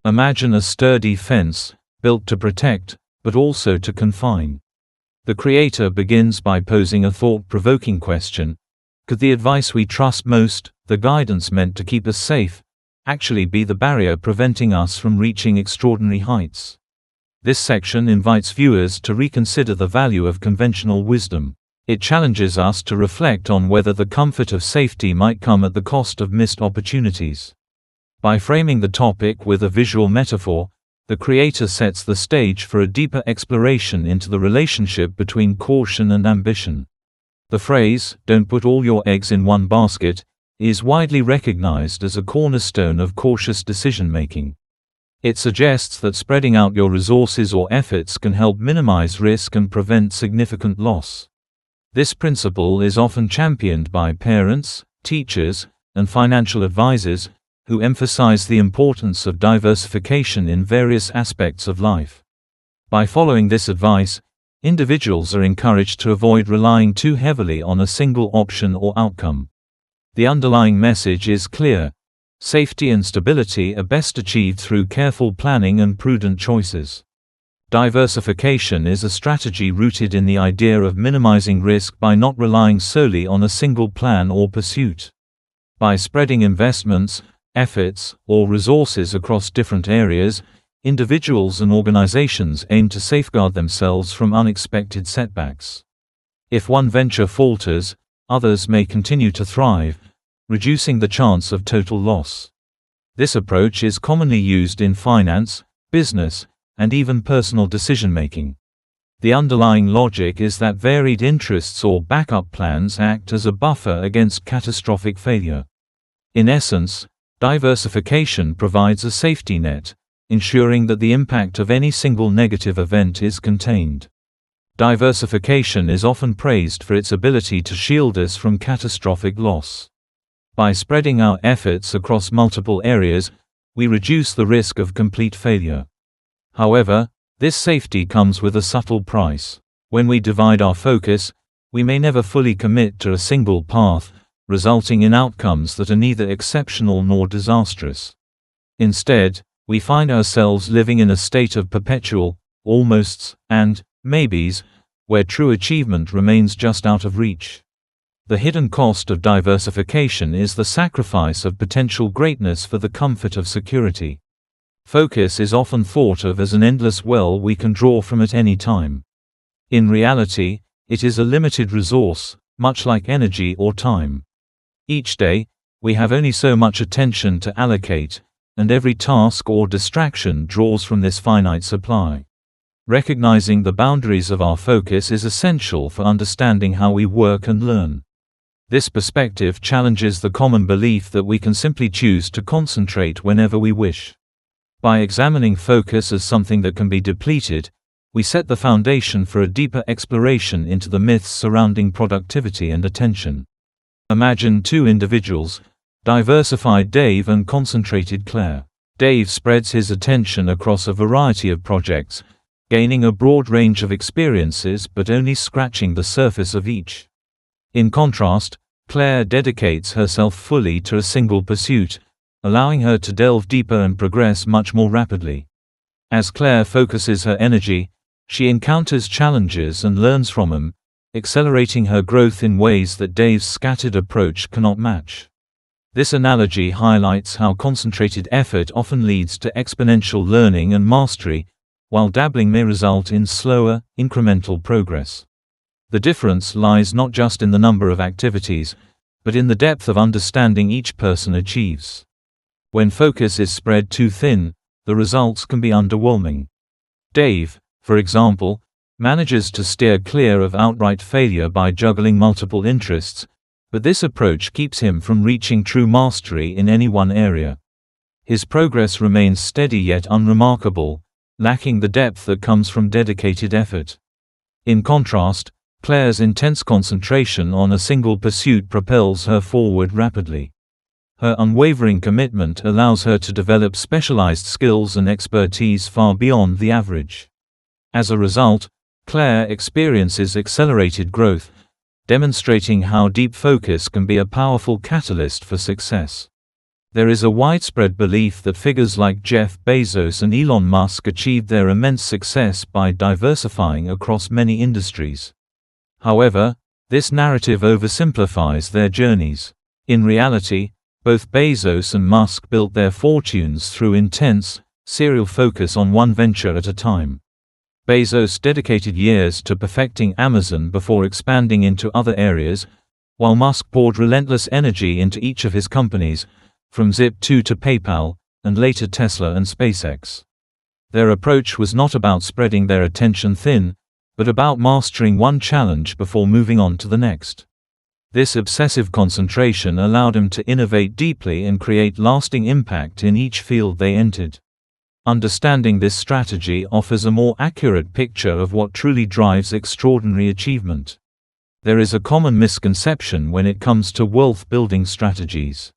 Imagine a sturdy fence, built to protect, but also to confine. The creator begins by posing a thought-provoking question: could the advice we trust most, the guidance meant to keep us safe, actually be the barrier preventing us from reaching extraordinary heights? This section invites viewers to reconsider the value of conventional wisdom. It challenges us to reflect on whether the comfort of safety might come at the cost of missed opportunities. By framing the topic with a visual metaphor, the creator sets the stage for a deeper exploration into the relationship between caution and ambition. The phrase, "don't put all your eggs in one basket," is widely recognized as a cornerstone of cautious decision-making. It suggests that spreading out your resources or efforts can help minimize risk and prevent significant loss. This principle is often championed by parents, teachers, and financial advisors, who emphasize the importance of diversification in various aspects of life. By following this advice, individuals are encouraged to avoid relying too heavily on a single option or outcome. The underlying message is clear: safety and stability are best achieved through careful planning and prudent choices. Diversification is a strategy rooted in the idea of minimizing risk by not relying solely on a single plan or pursuit. By spreading investments, efforts, or resources across different areas, individuals and organizations aim to safeguard themselves from unexpected setbacks. If one venture falters, others may continue to thrive, reducing the chance of total loss. This approach is commonly used in finance, business, and even personal decision-making. The underlying logic is that varied interests or backup plans act as a buffer against catastrophic failure. In essence, diversification provides a safety net, ensuring that the impact of any single negative event is contained. Diversification is often praised for its ability to shield us from catastrophic loss. By spreading our efforts across multiple areas, we reduce the risk of complete failure. However, this safety comes with a subtle price. When we divide our focus, we may never fully commit to a single path, resulting in outcomes that are neither exceptional nor disastrous. Instead, we find ourselves living in a state of perpetual almosts and maybes, where true achievement remains just out of reach. The hidden cost of diversification is the sacrifice of potential greatness for the comfort of security. Focus is often thought of as an endless well we can draw from at any time. In reality, it is a limited resource, much like energy or time. Each day, we have only so much attention to allocate, and every task or distraction draws from this finite supply. Recognizing the boundaries of our focus is essential for understanding how we work and learn. This perspective challenges the common belief that we can simply choose to concentrate whenever we wish. By examining focus as something that can be depleted, we set the foundation for a deeper exploration into the myths surrounding productivity and attention. Imagine two individuals, diversified Dave and concentrated Claire. Dave spreads his attention across a variety of projects, gaining a broad range of experiences but only scratching the surface of each. In contrast, Claire dedicates herself fully to a single pursuit, allowing her to delve deeper and progress much more rapidly. As Claire focuses her energy, she encounters challenges and learns from them, accelerating her growth in ways that Dave's scattered approach cannot match. This analogy highlights how concentrated effort often leads to exponential learning and mastery, while dabbling may result in slower, incremental progress. The difference lies not just in the number of activities, but in the depth of understanding each person achieves. When focus is spread too thin, the results can be underwhelming. Dave, for example, manages to steer clear of outright failure by juggling multiple interests, but this approach keeps him from reaching true mastery in any one area. His progress remains steady yet unremarkable, lacking the depth that comes from dedicated effort. In contrast, Claire's intense concentration on a single pursuit propels her forward rapidly. Her unwavering commitment allows her to develop specialized skills and expertise far beyond the average. As a result, Claire experiences accelerated growth, demonstrating how deep focus can be a powerful catalyst for success. There is a widespread belief that figures like Jeff Bezos and Elon Musk achieved their immense success by diversifying across many industries. However, this narrative oversimplifies their journeys. In reality, both Bezos and Musk built their fortunes through intense, serial focus on one venture at a time. Bezos dedicated years to perfecting Amazon before expanding into other areas, while Musk poured relentless energy into each of his companies, from Zip2 to PayPal, and later Tesla and SpaceX. Their approach was not about spreading their attention thin, but about mastering one challenge before moving on to the next. This obsessive concentration allowed them to innovate deeply and create lasting impact in each field they entered. Understanding this strategy offers a more accurate picture of what truly drives extraordinary achievement. There is a common misconception when it comes to wealth-building strategies.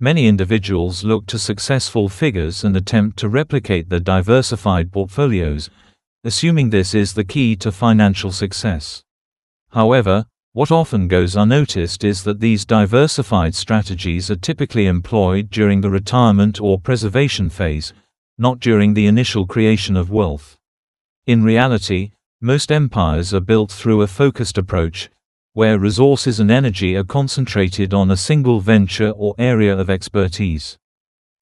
Many individuals look to successful figures and attempt to replicate their diversified portfolios, assuming this is the key to financial success. However, what often goes unnoticed is that these diversified strategies are typically employed during the retirement or preservation phase, not during the initial creation of wealth. In reality, most empires are built through a focused approach, where resources and energy are concentrated on a single venture or area of expertise.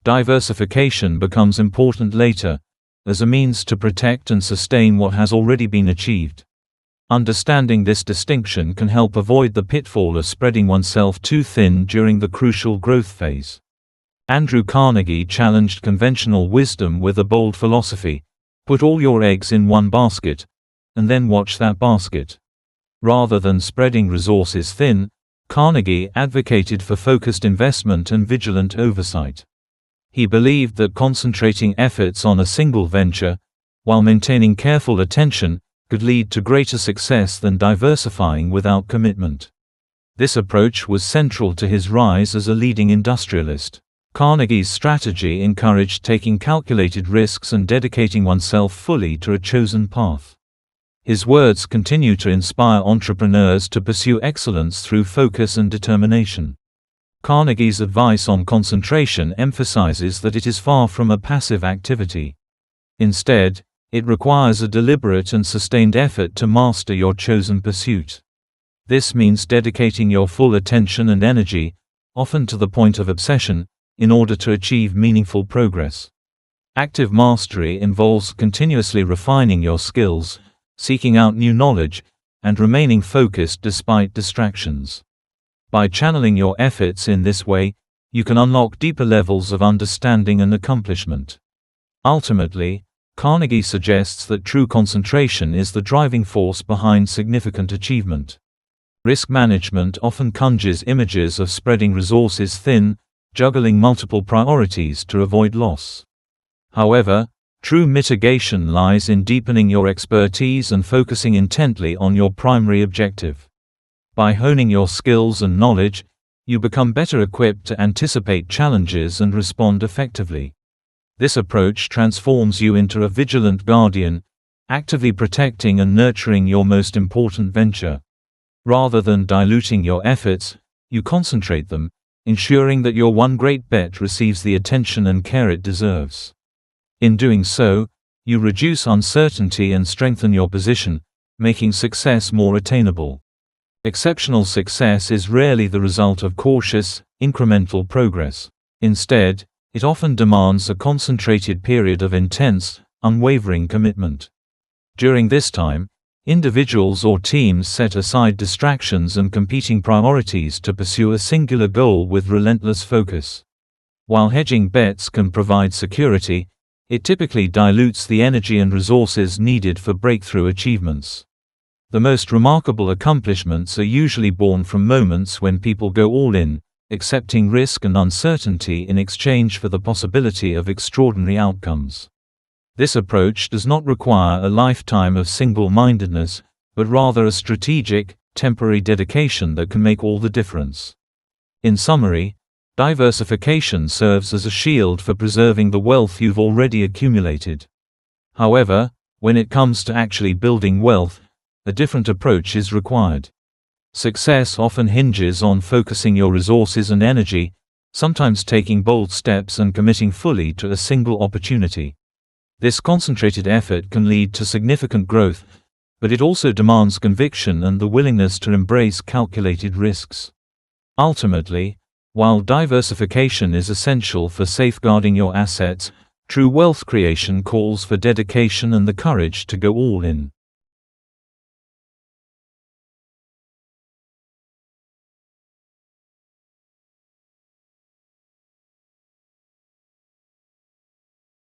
Diversification becomes important later, as a means to protect and sustain what has already been achieved. Understanding this distinction can help avoid the pitfall of spreading oneself too thin during the crucial growth phase. Andrew Carnegie challenged conventional wisdom with a bold philosophy: put all your eggs in one basket, and then watch that basket. Rather than spreading resources thin, Carnegie advocated for focused investment and vigilant oversight. He believed that concentrating efforts on a single venture, while maintaining careful attention, could lead to greater success than diversifying without commitment. This approach was central to his rise as a leading industrialist. Carnegie's strategy encouraged taking calculated risks and dedicating oneself fully to a chosen path. His words continue to inspire entrepreneurs to pursue excellence through focus and determination. Carnegie's advice on concentration emphasizes that it is far from a passive activity. Instead, it requires a deliberate and sustained effort to master your chosen pursuit. This means dedicating your full attention and energy, often to the point of obsession, in order to achieve meaningful progress. Active mastery involves continuously refining your skills, seeking out new knowledge, and remaining focused despite distractions. By channeling your efforts in this way, you can unlock deeper levels of understanding and accomplishment. Ultimately, Carnegie suggests that true concentration is the driving force behind significant achievement. Risk management often conjures images of spreading resources thin, juggling multiple priorities to avoid loss. However, true mitigation lies in deepening your expertise and focusing intently on your primary objective. By honing your skills and knowledge, you become better equipped to anticipate challenges and respond effectively. This approach transforms you into a vigilant guardian, actively protecting and nurturing your most important venture. Rather than diluting your efforts, you concentrate them, ensuring that your one great bet receives the attention and care it deserves. In doing so, you reduce uncertainty and strengthen your position, making success more attainable. Exceptional success is rarely the result of cautious, incremental progress. Instead, it often demands a concentrated period of intense, unwavering commitment. During this time, individuals or teams set aside distractions and competing priorities to pursue a singular goal with relentless focus. While hedging bets can provide security, it typically dilutes the energy and resources needed for breakthrough achievements. The most remarkable accomplishments are usually born from moments when people go all in, accepting risk and uncertainty in exchange for the possibility of extraordinary outcomes. This approach does not require a lifetime of single-mindedness, but rather a strategic, temporary dedication that can make all the difference. In summary, diversification serves as a shield for preserving the wealth you've already accumulated. However, when it comes to actually building wealth, a different approach is required. Success often hinges on focusing your resources and energy, sometimes taking bold steps and committing fully to a single opportunity. This concentrated effort can lead to significant growth, but it also demands conviction and the willingness to embrace calculated risks. Ultimately, while diversification is essential for safeguarding your assets, true wealth creation calls for dedication and the courage to go all in.